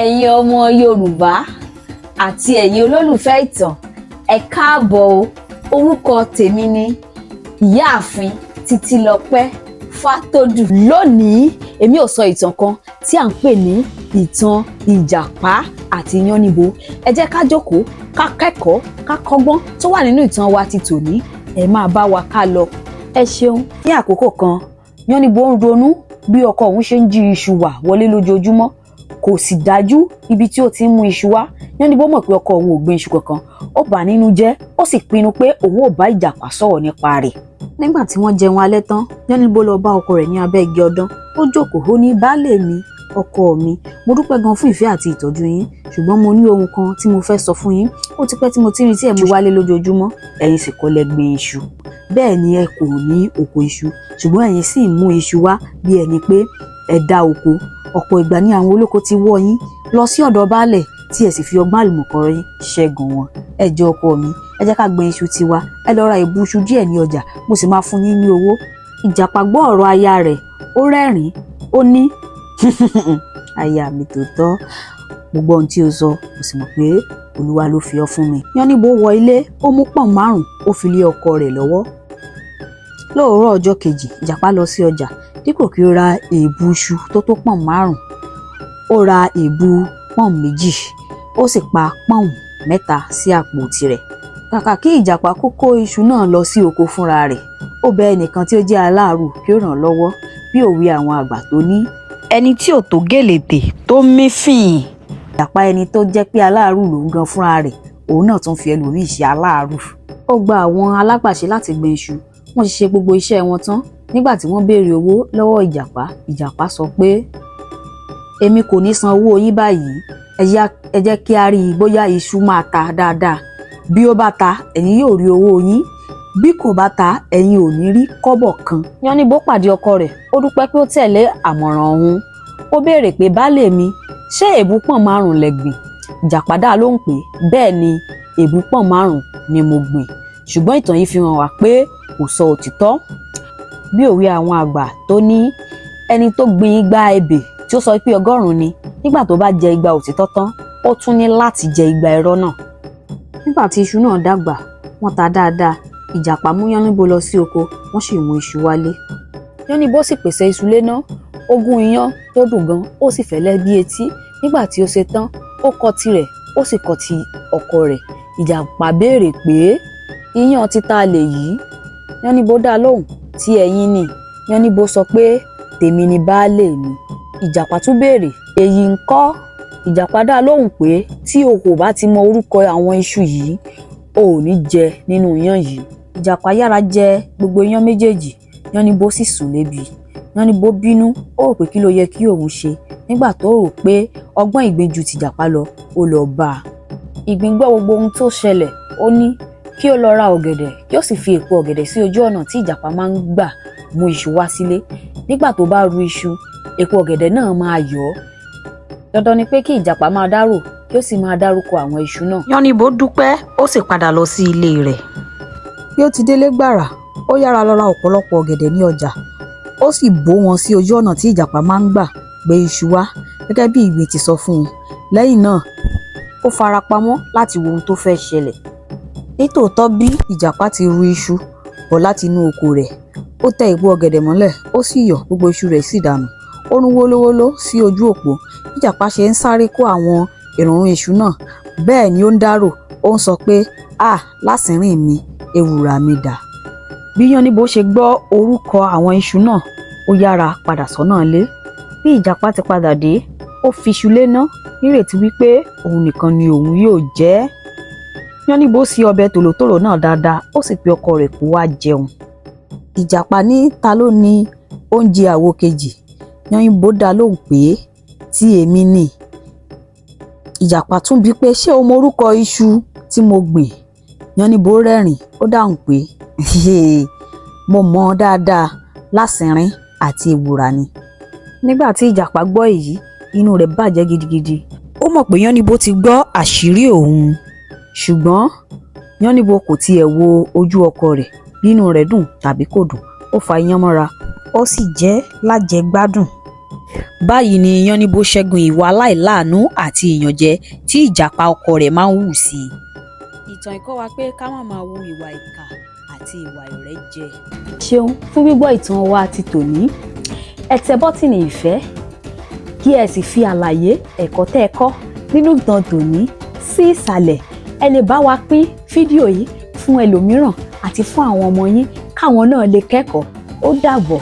ẹ̀yin ọmọ Yorùbá àti ẹ̀yin olólùfẹ́ ìtàn ẹ káàbọ̀ o. Orúkọ tèmi ni Ìyáàfin Títílọpẹ́ Fátòdù. Lónìí èmi ò sọ ìtàn kan tí à ń pè ní ìtàn Ìjàpá àti Yánníbo. Ẹ jẹ́ ká jókòó ká kẹ́kọ̀ọ́ ká kọ́gbọ́n tó wà nínú ìtàn wa ti tòní. Ẹ máa bá wa ká lọ. Ẹ ṣeun. Ní àkókò kan Yánníbo ń ronú bí ọkọ òun ṣe ń jí iṣu wà wọlé lójoojúmọ́. Kò sì dájú ibi tí ó ti ń mú iṣu wá. Yánníbo mọ̀ pé ọkọ òun ò gbin iṣu kankan. Ó bà nínú jẹ́, ó sì pinnu pé òun ò bá Ìjàpá sọ̀rọ̀ nípa rẹ̀. Nígbà tí wọ́n jẹun alẹ́ tán, Yánníbo lọ bá ọkọ rẹ̀ ní abẹ́ igi ọdán. Ó jókòó, ó ní, "Baálé mi, ọkọ mi, mo dúpẹ́ gan fún ìfẹ́ àti ìtọ́jú yín, ṣùgbọ́n mo ní ohun kan tí mo fẹ́ sọ fún yín. Ó ti pẹ́ tí mo ti rí tí ẹ mú wálé lójoojúmọ́. Ẹ̀yin sì kọ́ lẹ gbin iṣu. Bẹ́ẹ̀ ni ẹ kò ní oko iṣu, ṣùgbọ́n ẹ̀yin sì ń mú iṣu wá bí ẹni pé ẹ dá oko. Ọ̀pọ̀ ìgbà ni àwọn olóko ti wọ́ yín lọ sí ọ̀dọ̀ baálẹ̀ tí ẹ sì fi ọgbọ́n àlùmọ̀kọ́rọ́ yín ṣẹ́gun wọn. Ẹ jọ̀ọ́ ọkọ mi, ẹ jẹ́ ká gbin iṣu tiwa. Ẹ lọ ra ìbú iṣu díẹ̀ ní ọjà, mo sì máa fún yín ní owó." Ìjàpá gbọ́ ọ̀rọ̀ aya rẹ̀, ó rẹ́rìn-ín, ó ní, "Aya mi tòótọ́, mo gbọ́ ohun tí o sọ, mo sì mọ̀ pé Olúwa ló fi ọ́ fún mi." Yánníbo wọ ilé, ó mú pọ̀n 5 ó fi lé ọkọ rẹ̀ lọ́wọ́. Lóòrọ̀ ọjọ́ kejì, Ìjàpá lọ sí ọjà. Dípò kí ó ra èèbù iṣu tó tó pọ̀n 5, ó ra èèbù pọ̀n 2, ó sì pa pọ̀n 3 sí àpò tirẹ̀. Kàkà kí Ìjàpá kó iṣu náà lọ sí oko fúnra rẹ̀, ó bẹ ẹnìkan tí ó jẹ́ aláàrù kí ó ràn án lọ́wọ́, bí òwe àwọn àgbà tó ní, "Ẹni tí ò tó gèlètè tó mí fìn." Ìjàpá ẹni tó jẹ́ pé aláàrù lòun gan fúnra rẹ̀, òun náà tún fi ẹlòmíì ṣe aláàrù. Ó gba àwọn alágbàṣe láti gbin iṣu. Wọ́n ti ṣe gbogbo iṣẹ́ wọn tán. Nígbà tí wọ́n béèrè owó lọ́wọ́ Ìjàpá, Ìjàpá sọ pé, "Èmi kò ní san owó yín báyìí. Ẹ jẹ́ kí a rí i bóyá iṣu máa ta dáadáa. Bí ó bá ta, ẹ̀yin yóò rí owó yín. Bí kò bá ta, ẹ̀yin ò ní rí kọ́bọ̀ kan." Yánníbo pàdé ọkọ rẹ̀. Ó dúpẹ́ pé ó tẹ̀lé àmọ̀ràn òun. Ó béèrè pé, "Baálé mi, ṣé èèbù pọ̀n 5 lẹ gbìn?" Ìjàpá dá lóhùn pé, "Bẹ́ẹ̀ ni, èèbù pọ̀n 5 ni mo gbìn." Ṣùgbọ́n ìtàn yìí fi hàn wá pé kò sọ òtítọ́. Bí òwe àwọn àgbà tó ní, "Ẹni tó gbin igba ebè tí ó sọ pé 100 ni, nígbà tó bá jẹ igba òtítọ́ tán, ó tún ní láti jẹ igba irọ́ náà." Nígbà tí iṣu náà dàgbà, wọ́n ta dáadáa. Ìjàpá mú Yánníbo lọ sí oko, wọ́n sì mú iṣu wálé. Yánníbo sì pèsè iṣu lé náà. Ó gún iyán tó dùn gan, ó sì fẹ́lẹ́ bí etí. Nígbà tí ó ṣe tán, ó kọ tirẹ̀, ó sì kọ ti ọkọ rẹ̀. Ìjàpá béèrè pé, "Iyán ti ta lè yìí?" Yánníbo dá lóhùn, "Ti ẹ̀yin ni." Yánníbo sọ pé, "Tèmi ni baálé mi." Ìjàpá tún béèrè, "Èyí ńkọ́?" Ìjàpá dá lóhùn pé, "Tí o kò bá ti mọ orúkọ àwọn iṣu yìí, o ò ní jẹ nínú iyán yìí." Ìjàpá yára jẹ gbogbo iyán méjèèjì. Yánníbo sì sùn lébi. Yánníbo bínú, ó rò pé kí ló yẹ kí òun ṣe. Nígbà tó rò pé ọgbọ́n ìgbín ju ti Ìjàpá lọ, ó lọ bá a. Ìgbín gbọ́ gbogbo ohun tó ṣẹlẹ̀. Ó ní kí ó lọ ra ọ̀gẹ̀dẹ̀, kí ó sì fi èpo ọ̀gẹ̀dẹ̀ sí ojú ọ̀nà tí Ìjàpá máa ń gbà mú iṣu wá sílé. Nígbà tó bá ru iṣu, èpo ọ̀gẹ̀dẹ̀ náà máa yọ̀ ọ́. Dandan ni pé kí Ìjàpá máa dárò, kí ó sì máa dárúkọ àwọn iṣu náà. Yánníbo dúpẹ́, ó sì padà lọ sí ilé rẹ̀. Bí ó ti délé gbàrà, ó yára lọ ra ọ̀pọ̀lọpọ̀ ọ̀gẹ̀dẹ̀ ní ọjà. Ó sì bó wọn sí ojú ọ̀nà tí Ìjàpá máa ń gbà gbé iṣu wá, gẹ́gẹ́ bí ìgbín ti sọ fún un. Lẹ́yìn náà, ó fara pamọ́ láti wo ohun tó fẹ́ ṣẹlẹ̀. Nítòótọ́ bí Ìjàpá ti ru iṣu bọ̀ láti inú oko rẹ̀, ó tẹ èpo ọ̀gẹ̀dẹ̀ mọ́lẹ̀, ó sì yọ̀, gbogbo iṣu rẹ̀ sì dànù. Ó rún wólówóló sí ojú òpó. Ìjàpá ṣe ń sáré kó àwọn ìrùnrún iṣu náà, bẹ́ẹ̀ ni ó ń dárò. Ó ń sọ pé, "Lásìnrín mi, ewùrà mi dà." Bí Yánníbo ṣe gbọ́ orúkọ àwọn iṣu náà, ó yára padà sọ́nà ilé. Bí Ìjàpá ti padà dé, ó fi iṣu lé ná, nírètí wípé òun nìkan ni òun yóò jẹ ẹ́. Yánníbo sè ọbẹ̀ tòlótòló náà dáadáa, ó sì pe ọkọ rẹ̀ kó wá jẹun. Ìjàpá ní, "Ta ló ní oúnjẹ àwo kejì?" Yánníbo dá lóhùn pé, "Ti èmi ni." Ìjàpá tún bi pé, "Ṣé o mọ orúkọ iṣu tí mo gbìn?" Yánníbo rẹ́rìn-ín, ó dáhùn pé, "Mo mọ̀ ọ́ dáadáa, lásìnrín àti ewùrà ni." Nígbà tí Ìjàpá gbọ́ èyí, inú rẹ̀ bàjẹ́ gidigidi. Ó mọ̀ pé Yánníbo ti gbọ́ àṣírí òun. Ṣùgbọ́n Yánníbo kò tiẹ̀ wo ojú ọkọ rẹ̀ bí inú rẹ̀ dùn tàbí kò dùn. Ó fa iyán mọ́ra, ó sì jẹ lájẹgbádùn. Báyìí ni Yánníbo ṣẹ́gun ìwà aláìláàánú àti ìyànjẹ tí ìjàpá ọkọ rẹ̀ máa ń hù sí i. Ìtàn yìí kọ́ wa pé ká má máa hu ìwà ìkà àti ìwà ìrẹ́jẹ. Ṣeun fún gbígbọ́ ìtàn wa ti tòní. Ẹ tẹ bọ́tìnì ìfẹ́ kí ẹ sì fi àlàyé ẹ̀kọ́ tẹ́ ẹ kọ́ nínú ìtàn tòní sí ìsàlẹ̀. Ẹ lè bá wa pín fídíò yìí fún ẹlòmíràn àti fún àwọn ọmọ yín káwọn náà lè kẹ́kọ̀ọ́. Ó dàbọ̀.